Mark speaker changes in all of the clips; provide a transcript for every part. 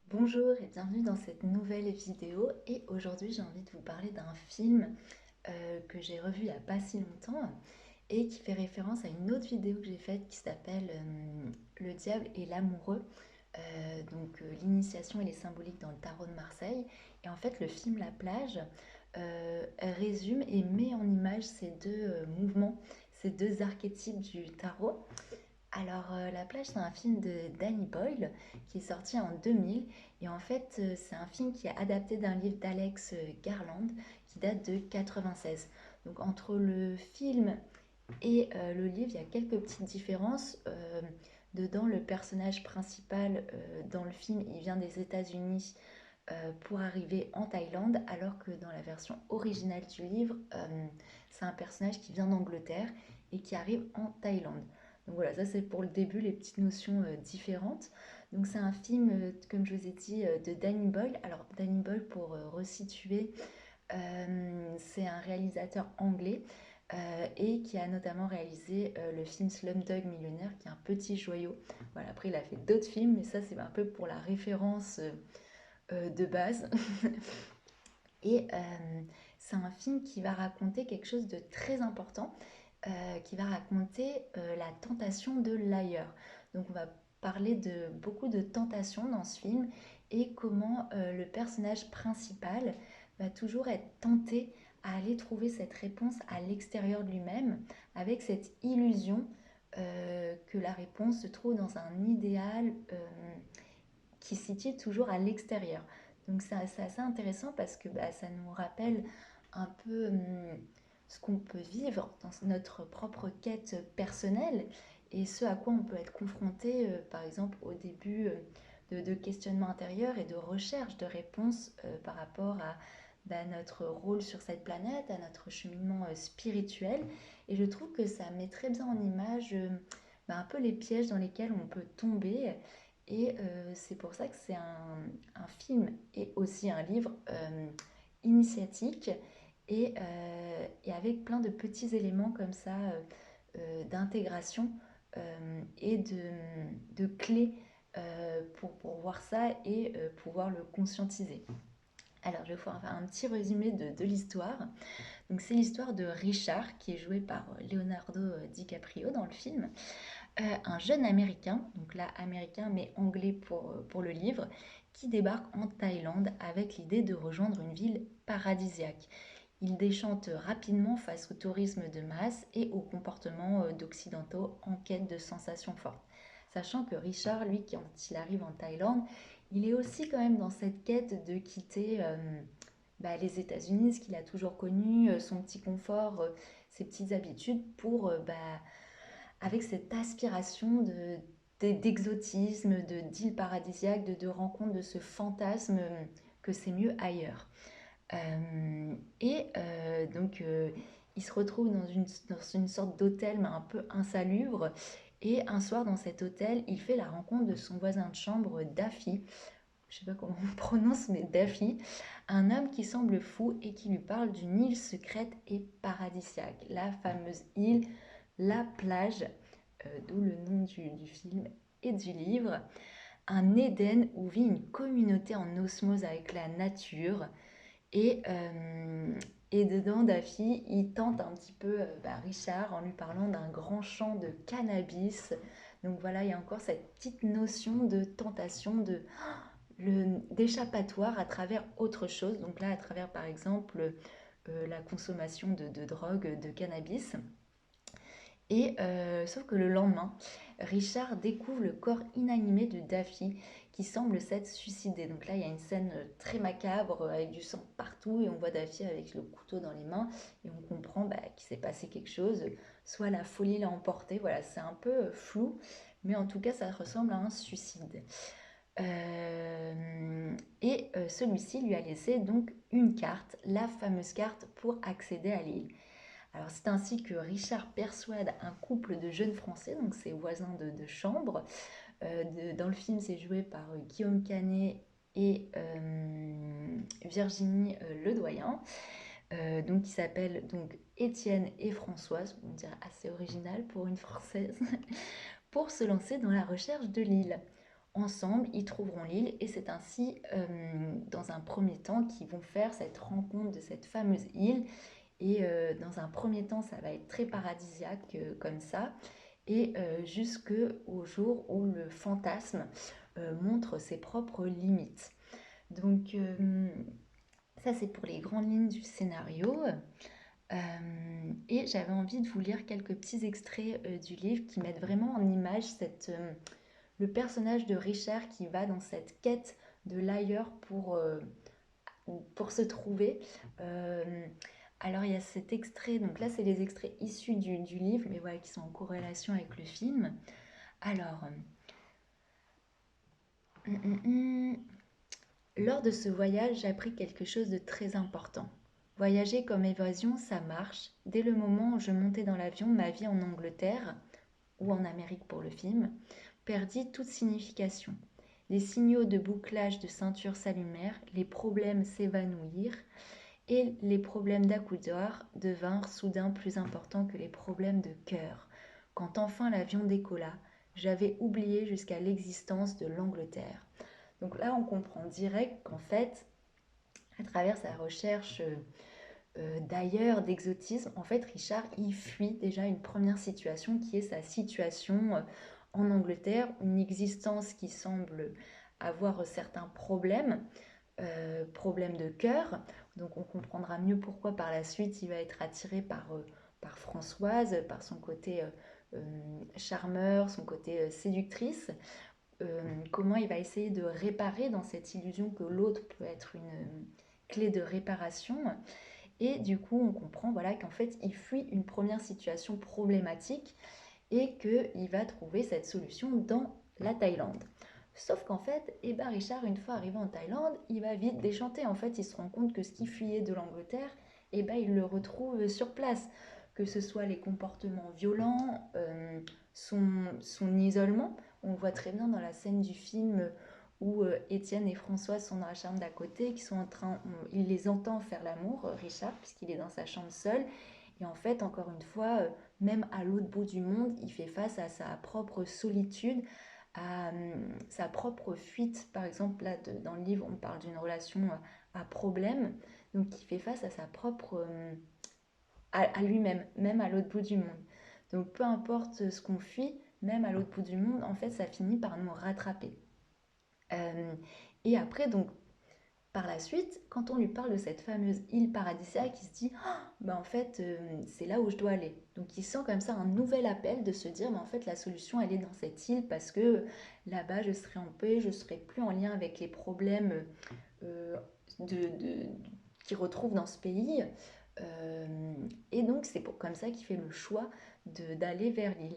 Speaker 1: Bonjour et bienvenue dans cette nouvelle vidéo et aujourd'hui j'ai envie de vous parler d'un film que j'ai revu il n'y a pas si longtemps et qui fait référence à une autre vidéo que j'ai faite qui s'appelle Le diable et l'amoureux, l'initiation et les symboliques dans le tarot de Marseille. Et en fait le film La plage résume et met en image ces deux mouvements, ces deux archétypes du tarot. Alors, La plage, c'est un film de Danny Boyle qui est sorti en 2000. Et en fait, c'est un film qui est adapté d'un livre d'Alex Garland qui date de 96. Donc, entre le film et le livre, il y a quelques petites différences. Dedans, le personnage principal dans le film, il vient des États-Unis pour arriver en Thaïlande, alors que dans la version originale du livre, c'est un personnage qui vient d'Angleterre et qui arrive en Thaïlande. Donc voilà, ça c'est pour le début, les petites notions différentes. Donc c'est un film, comme je vous ai dit, de Danny Boyle. Alors Danny Boyle, pour resituer, c'est un réalisateur anglais et qui a notamment réalisé le film Slumdog Millionnaire, qui est un petit joyau. Voilà, après il a fait d'autres films, mais ça c'est un peu pour la référence de base. Et c'est un film qui va raconter quelque chose de très important, qui va raconter la tentation de l'ailleurs. Donc on va parler de beaucoup de tentations dans ce film et comment le personnage principal va toujours être tenté à aller trouver cette réponse à l'extérieur de lui-même, avec cette illusion que la réponse se trouve dans un idéal qui se situe toujours à l'extérieur. Donc c'est assez intéressant parce que ça nous rappelle un peu ce qu'on peut vivre dans notre propre quête personnelle et ce à quoi on peut être confronté, par exemple, au début de questionnement intérieur et de recherche de réponses par rapport à notre rôle sur cette planète, à notre cheminement spirituel. Et je trouve que ça met très bien en image un peu les pièges dans lesquels on peut tomber et c'est pour ça que c'est un film et aussi un livre initiatique et avec plein de petits éléments comme ça d'intégration et de clés pour voir ça et pouvoir le conscientiser. Alors, je vais faire un petit résumé de l'histoire. Donc, c'est l'histoire de Richard, qui est joué par Leonardo DiCaprio dans le film, un jeune américain, donc là américain mais anglais pour le livre, qui débarque en Thaïlande avec l'idée de rejoindre une ville paradisiaque. Il déchante rapidement face au tourisme de masse et au comportement d'occidentaux en quête de sensations fortes. Sachant que Richard, lui, quand il arrive en Thaïlande, il est aussi quand même dans cette quête de quitter les États-Unis, ce qu'il a toujours connu, son petit confort, ses petites habitudes, pour avec cette aspiration d'exotisme, d'île paradisiaque, de rencontre, de ce fantasme que c'est mieux ailleurs. Il se retrouve dans une sorte d'hôtel, mais un peu insalubre. Et un soir, dans cet hôtel, il fait la rencontre de son voisin de chambre, Daffy. Je sais pas comment on prononce, mais Daffy. Un homme qui semble fou et qui lui parle d'une île secrète et paradisiaque. La fameuse île, la plage, d'où le nom du film et du livre. Un Éden où vit une communauté en osmose avec la nature. Et, euh, et dedans, Daffy, il tente un petit peu Richard en lui parlant d'un grand champ de cannabis. Donc voilà, il y a encore cette petite notion de tentation, d'échappatoire à travers autre chose. Donc là, à travers par exemple la consommation de drogue, de cannabis. Et sauf que le lendemain, Richard découvre le corps inanimé de Daffy qui semble s'être suicidé. Donc là, il y a une scène très macabre avec du sang partout et on voit Daffy avec le couteau dans les mains et on comprend qu'il s'est passé quelque chose. Soit la folie l'a emporté, voilà, c'est un peu flou, mais en tout cas, ça ressemble à un suicide. Celui-ci lui a laissé donc une carte, la fameuse carte pour accéder à l'île. Alors c'est ainsi que Richard persuade un couple de jeunes Français, donc ses voisins de chambre. Dans le film, c'est joué par Guillaume Canet et Virginie Ledoyen, donc qui s'appellent donc Étienne et Françoise, on dirait assez original pour une Française, pour se lancer dans la recherche de l'île. ensemble, ils trouveront l'île et c'est ainsi, dans un premier temps, qu'ils vont faire cette rencontre de cette fameuse île. Et dans un premier temps, ça va être très paradisiaque comme ça, et jusqu'au jour où le fantasme montre ses propres limites. Donc ça, c'est pour les grandes lignes du scénario. Et j'avais envie de vous lire quelques petits extraits du livre qui mettent vraiment en image le personnage de Richard qui va dans cette quête de l'ailleurs pour se trouver. Euh, alors il y a cet extrait, donc là c'est les extraits issus du livre, mais voilà, qui sont en corrélation avec le film. Alors, lors de ce voyage, j'ai appris quelque chose de très important. Voyager comme évasion, ça marche. Dès le moment où je montais dans l'avion, ma vie en Angleterre, ou en Amérique pour le film, perdit toute signification. Les signaux de bouclage de ceinture s'allumèrent, les problèmes s'évanouirent, et les problèmes d'accoudoir devinrent soudain plus importants que les problèmes de cœur. Quand enfin l'avion décolla, j'avais oublié jusqu'à l'existence de l'Angleterre. Donc là, on comprend direct qu'en fait, à travers sa recherche d'ailleurs, d'exotisme, en fait, Richard, il fuit déjà une première situation qui est sa situation en Angleterre, une existence qui semble avoir certains problèmes, problèmes de cœur. Donc on comprendra mieux pourquoi par la suite il va être attiré par Françoise, par son côté charmeur, son côté séductrice. Comment il va essayer de réparer dans cette illusion que l'autre peut être une clé de réparation. Et du coup, on comprend voilà, qu'en fait, il fuit une première situation problématique et qu'il va trouver cette solution dans la Thaïlande. Sauf qu'en fait, eh ben Richard, une fois arrivé en Thaïlande, il va vite déchanter. En fait, il se rend compte que ce qui fuyait de l'Angleterre, eh ben, il le retrouve sur place. Que ce soit les comportements violents, son isolement. On le voit très bien dans la scène du film où Étienne et François sont dans la chambre d'à côté, qui sont en train, il les entend faire l'amour, Richard, puisqu'il est dans sa chambre seul. Et en fait, encore une fois, même à l'autre bout du monde, il fait face à sa propre solitude, à sa propre fuite. Par exemple, là, dans le livre, on parle d'une relation à problème. Donc, il fait face à sa propre, à lui-même, même à l'autre bout du monde. Donc, peu importe ce qu'on fuit, même à l'autre bout du monde, en fait, ça finit par nous rattraper. Euh, et après, donc, par la suite, quand on lui parle de cette fameuse île paradisiaque, il se dit ah, bah en fait, c'est là où je dois aller. Donc il sent comme ça un nouvel appel de se dire mais en fait, la solution, elle est dans cette île parce que là-bas, je serai en paix, je serai plus en lien avec les problèmes euh, de, de- qu'il retrouve dans ce pays. Et donc, c'est comme ça qu'il fait le choix d'aller vers l'île.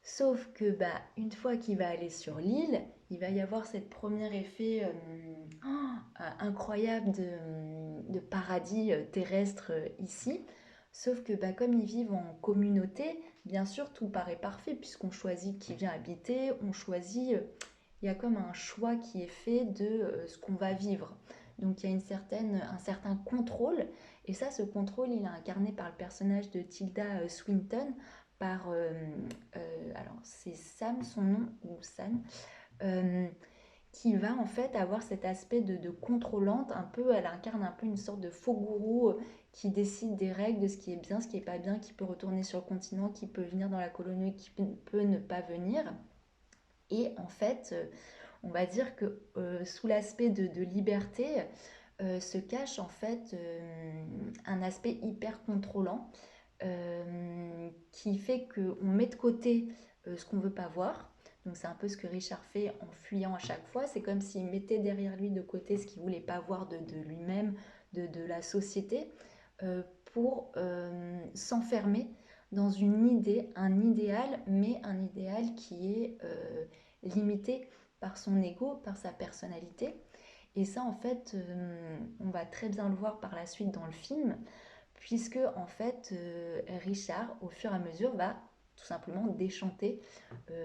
Speaker 1: Sauf que bah, une fois qu'il va aller sur l'île, il va y avoir cette premier effet incroyable de paradis terrestre ici. Sauf que bah, comme ils vivent en communauté, bien sûr tout paraît parfait puisqu'on choisit qui vient habiter, on choisit, il y a comme un choix qui est fait de ce qu'on va vivre. Donc il y a un certain contrôle, et ça, ce contrôle, il est incarné par le personnage de Tilda Swinton, par, alors c'est Sam son nom, ou San, euh, qui va en fait avoir cet aspect de contrôlante, un peu, elle incarne un peu une sorte de faux gourou qui décide des règles, de ce qui est bien, ce qui est pas bien, qui peut retourner sur le continent, qui peut venir dans la colonie, qui peut ne pas venir. Et en fait, on va dire que sous l'aspect de liberté se cache en fait un aspect hyper contrôlant qui fait qu'on met de côté ce qu'on ne veut pas voir. Donc c'est un peu ce que Richard fait en fuyant à chaque fois. C'est comme s'il mettait derrière lui de côté ce qu'il ne voulait pas voir de lui-même, de la société, pour s'enfermer dans une idée, un idéal, mais un idéal qui est limité par son ego, par sa personnalité. Et ça, en fait, on va très bien le voir par la suite dans le film, puisque en fait, Richard, au fur et à mesure, va tout simplement déchanter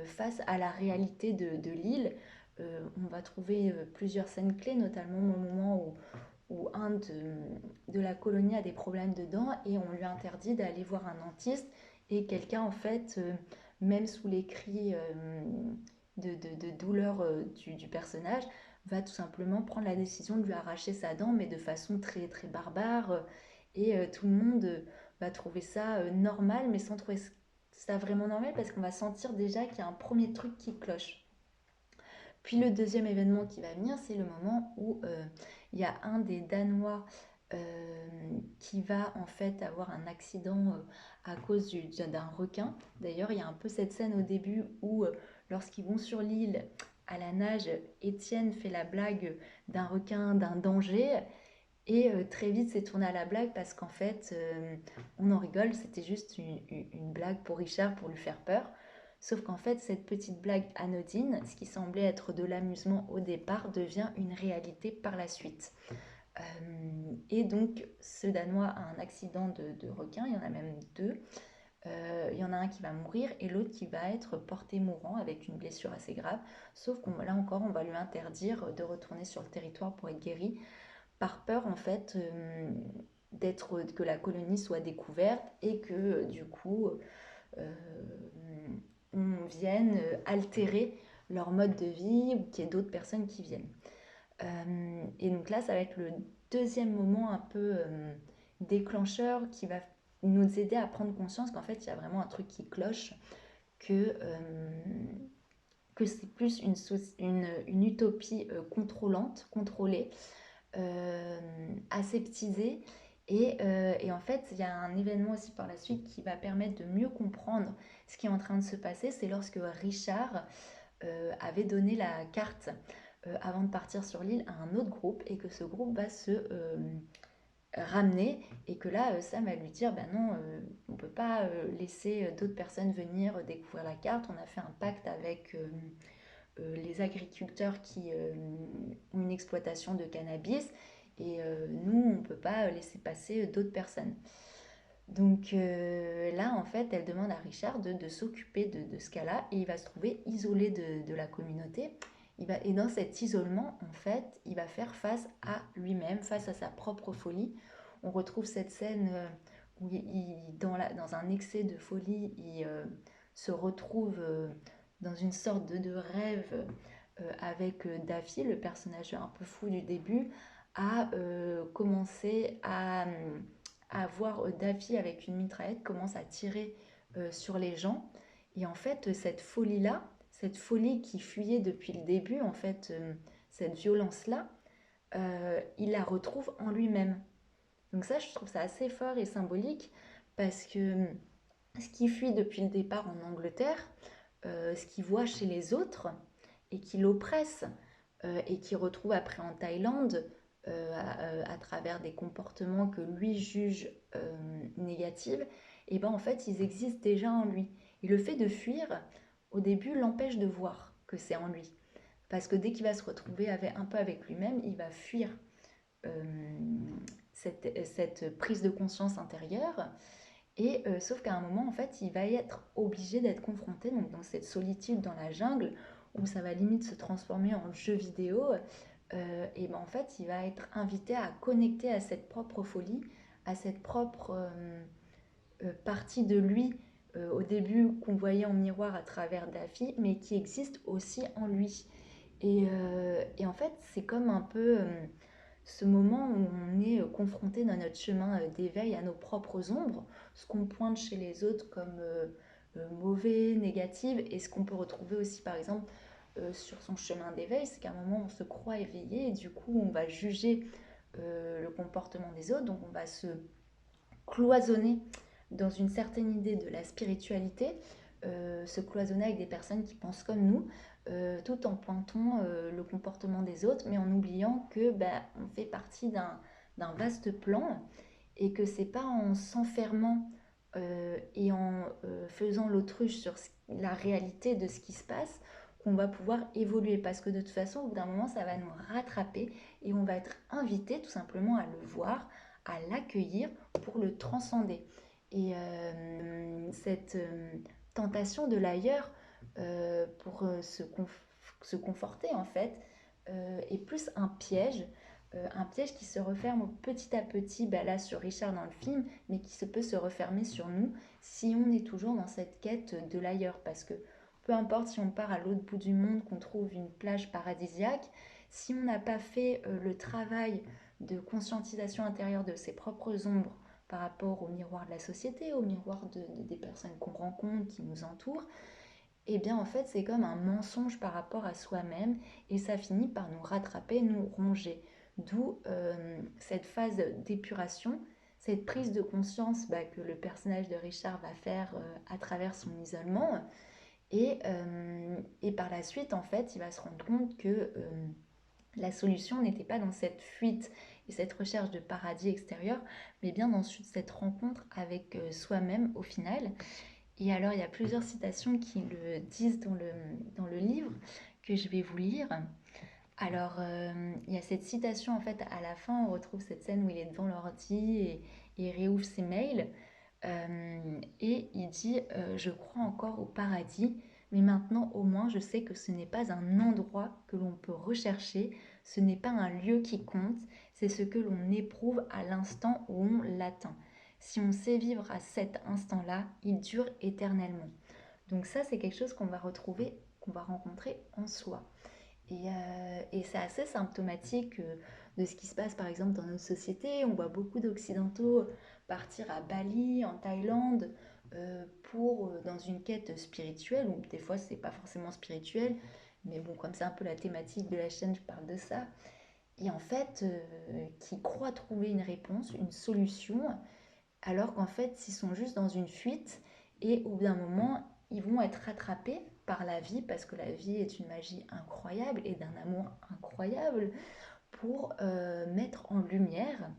Speaker 1: face à la réalité de l'île. On va trouver plusieurs scènes clés, notamment au moment où de la colonie a des problèmes dedans et on lui interdit d'aller voir un dentiste, et quelqu'un en fait, même sous les cris de douleur du personnage, va tout simplement prendre la décision de lui arracher sa dent, mais de façon très, très barbare. Et tout le monde va trouver ça normal, mais sans trouver ça vraiment normal, parce qu'on va sentir déjà qu'il y a un premier truc qui cloche. Puis le deuxième événement qui va venir, c'est le moment où il y a un des Danois qui va en fait avoir un accident à cause d'un requin. D'ailleurs, il y a un peu cette scène au début où lorsqu'ils vont sur l'île à la nage, Étienne fait la blague d'un requin, d'un danger. Et très vite, c'est tourné à la blague parce qu'en fait, on en rigole, c'était juste une blague pour Richard pour lui faire peur. Sauf qu'en fait, cette petite blague anodine, ce qui semblait être de l'amusement au départ, devient une réalité par la suite. Et donc, ce Danois a un accident de requin, il y en a même deux. Il y en a un qui va mourir et l'autre qui va être porté mourant avec une blessure assez grave. Sauf qu'on là encore, on va lui interdire de retourner sur le territoire pour être guéri par peur en fait que la colonie soit découverte et que du coup euh, on vienne altérer leur mode de vie ou qu'il y ait d'autres personnes qui viennent. Et donc là, ça va être le deuxième moment un peu déclencheur qui va nous aider à prendre conscience qu'en fait, il y a vraiment un truc qui cloche, que, euh, que c'est plus une utopie contrôlante, contrôlée, aseptisée. Et en fait, il y a un événement aussi par la suite qui va permettre de mieux comprendre ce qui est en train de se passer. C'est lorsque Richard avait donné la carte avant de partir sur l'île à un autre groupe et que ce groupe va se ramener et que là, Sam va lui dire, ben non, on ne peut pas laisser d'autres personnes venir découvrir la carte. On a fait un pacte avec les agriculteurs qui ont une exploitation de cannabis et nous, on ne peut pas laisser passer d'autres personnes. Donc là, en fait, elle demande à Richard de s'occuper de ce cas-là et il va se trouver isolé de la communauté. Et dans cet isolement, en fait, il va faire face à lui-même, face à sa propre folie. On retrouve cette scène où dans un excès de folie, il se retrouve dans une sorte de rêve avec Daffy, le personnage un peu fou du début, à commencer à voir Daffy avec une mitraillette commence à tirer sur les gens. Et en fait, cette folie-là, cette folie qui fuyait depuis le début, en fait, cette violence-là, il la retrouve en lui-même. Donc ça, je trouve ça assez fort et symbolique parce que ce qui fuit depuis le départ en Angleterre, ce qu'il voit chez les autres et qui l'oppresse et qui retrouve après en Thaïlande à travers des comportements que lui juge négatifs, et ben en fait ils existent déjà en lui. Et le fait de fuir, au début, l'empêche de voir que c'est en lui. Parce que dès qu'il va se retrouver un peu avec lui-même, il va fuir euh, cette prise de conscience intérieure. Et sauf qu'à un moment, en fait, il va être obligé d'être confronté donc, dans cette solitude dans la jungle, où ça va limite se transformer en jeu vidéo. Et ben, en fait, il va être invité à connecter à cette propre folie, à cette propre partie de lui au début qu'on voyait en miroir à travers Daffy, mais qui existe aussi en lui. Et en fait, c'est comme un peu ce moment où on est confronté dans notre chemin d'éveil à nos propres ombres, ce qu'on pointe chez les autres comme mauvais, négatif, et ce qu'on peut retrouver aussi par exemple sur son chemin d'éveil, c'est qu'à un moment on se croit éveillé et du coup on va juger le comportement des autres, donc on va se cloisonner dans une certaine idée de la spiritualité, se cloisonner avec des personnes qui pensent comme nous, tout en pointant le comportement des autres, mais en oubliant que on fait partie d'un vaste plan et que c'est pas en s'enfermant et en faisant l'autruche sur la réalité de ce qui se passe qu'on va pouvoir évoluer parce que de toute façon au bout d'un moment ça va nous rattraper et on va être invité tout simplement à le voir, à l'accueillir pour le transcender. Et cette tentation de l'ailleurs pour se conforter en fait est plus un piège qui se referme petit à petit, là sur Richard dans le film, mais qui peut se refermer sur nous si on est toujours dans cette quête de l'ailleurs. Parce que peu importe si on part à l'autre bout du monde, qu'on trouve une plage paradisiaque, si on n'a pas fait le travail de conscientisation intérieure de ses propres ombres par rapport au miroir de la société, au miroir des personnes qu'on rencontre, qui nous entourent, eh bien en fait c'est comme un mensonge par rapport à soi-même et ça finit par nous rattraper, nous ronger. D'où cette phase d'épuration, cette prise de conscience que le personnage de Richard va faire à travers son isolement. Et par la suite, en fait, il va se rendre compte que la solution n'était pas dans cette fuite et cette recherche de paradis extérieur, mais bien dans cette rencontre avec soi-même au final. Et alors, il y a plusieurs citations qui le disent dans le livre que je vais vous lire. Alors, il y a cette citation, en fait, à la fin, on retrouve cette scène où il est devant l'ordi et il réouvre ses mails. Et il dit Je crois encore au paradis, mais maintenant au moins je sais que ce n'est pas un endroit que l'on peut rechercher, ce n'est pas un lieu qui compte, c'est ce que l'on éprouve à l'instant où on l'atteint. Si on sait vivre à cet instant-là, il dure éternellement. Donc ça, c'est quelque chose qu'on va retrouver, qu'on va rencontrer en soi. Et c'est assez symptomatique de ce qui se passe par exemple dans notre société. On voit beaucoup d'Occidentaux partir à Bali, en Thaïlande, dans une quête spirituelle, ou des fois c'est pas forcément spirituel, mais bon, comme c'est un peu la thématique de la chaîne, je parle de ça. Et en fait, qui croient trouver une réponse, une solution, alors qu'en fait, ils sont juste dans une fuite et au bout d'un moment, ils vont être rattrapés par la vie parce que la vie est une magie incroyable et d'un amour incroyable pour mettre en lumière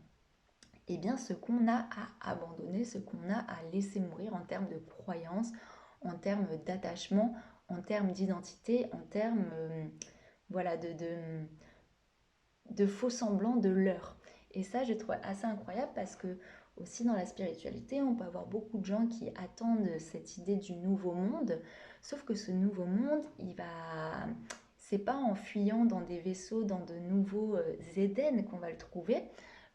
Speaker 1: bien, ce qu'on a à abandonner, ce qu'on a à laisser mourir en termes de croyances, en termes d'attachement, en termes d'identité, en termes voilà, de faux semblants de l'heure. Et ça, je trouve assez incroyable parce que aussi dans la spiritualité, on peut avoir beaucoup de gens qui attendent cette idée du nouveau monde, sauf que ce nouveau monde, c'est pas en fuyant dans des vaisseaux, dans de nouveaux Éden qu'on va le trouver,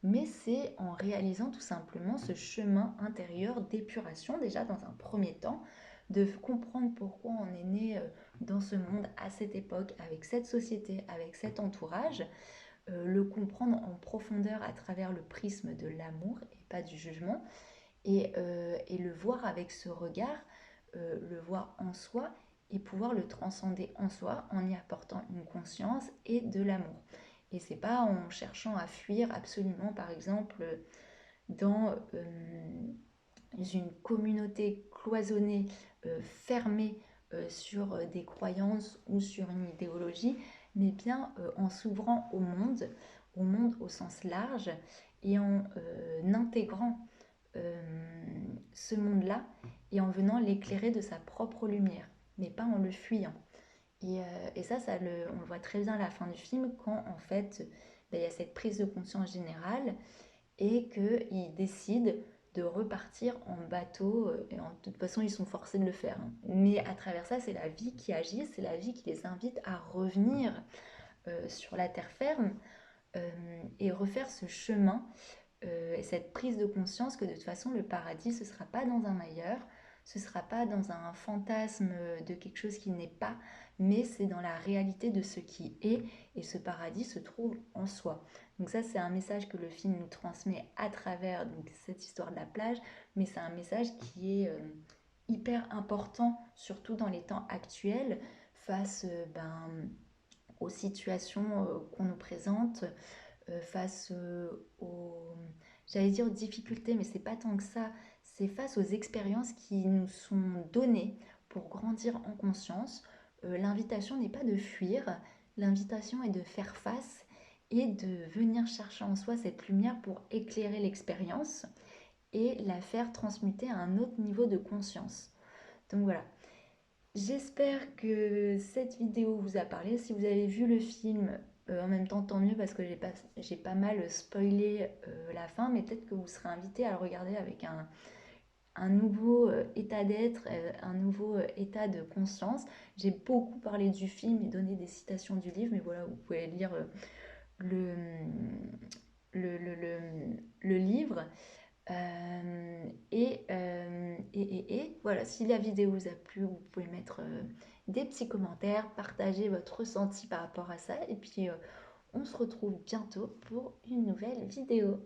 Speaker 1: mais c'est en réalisant tout simplement ce chemin intérieur d'épuration déjà dans un premier temps, de comprendre pourquoi on est né dans ce monde à cette époque, avec cette société, avec cet entourage, le comprendre en profondeur à travers le prisme de l'amour et pas du jugement, et le voir avec ce regard, le voir en soi et pouvoir le transcender en soi en y apportant une conscience et de l'amour. Et c'est pas en cherchant à fuir absolument, par exemple, dans une communauté cloisonnée, fermée sur des croyances ou sur une idéologie, mais bien en s'ouvrant au monde au sens large, et en intégrant ce monde-là et en venant l'éclairer de sa propre lumière, mais pas en le fuyant. Et ça, on le voit très bien à la fin du film, quand en fait, il y a cette prise de conscience générale et qu'ils décident de repartir en bateau. Et de toute façon, ils sont forcés de le faire, hein. Mais à travers ça, c'est la vie qui agit, c'est la vie qui les invite à revenir sur la terre ferme et refaire ce chemin et cette prise de conscience que de toute façon, le paradis, ce ne sera pas dans un ailleurs, ce ne sera pas dans un fantasme de quelque chose qui n'est pas, mais c'est dans la réalité de ce qui est, et ce paradis se trouve en soi. Donc ça, c'est un message que le film nous transmet à travers donc, cette histoire de la plage, mais c'est un message qui est hyper important, surtout dans les temps actuels, face aux situations qu'on nous présente, face aux, j'allais dire aux difficultés, mais c'est pas tant que ça, c'est face aux expériences qui nous sont données pour grandir en conscience. L'invitation n'est pas de fuir, l'invitation est de faire face et de venir chercher en soi cette lumière pour éclairer l'expérience et la faire transmuter à un autre niveau de conscience. Donc voilà, j'espère que cette vidéo vous a parlé. Si vous avez vu le film, en même temps, tant mieux parce que j'ai pas mal spoilé la fin, mais peut-être que vous serez invité à le regarder avec un nouveau état d'être, un nouveau état de conscience. J'ai beaucoup parlé du film et donné des citations du livre, mais voilà, vous pouvez lire le, le livre. Et voilà, si la vidéo vous a plu, vous pouvez mettre des petits commentaires, partagez votre ressenti par rapport à ça. Et puis, on se retrouve bientôt pour une nouvelle vidéo.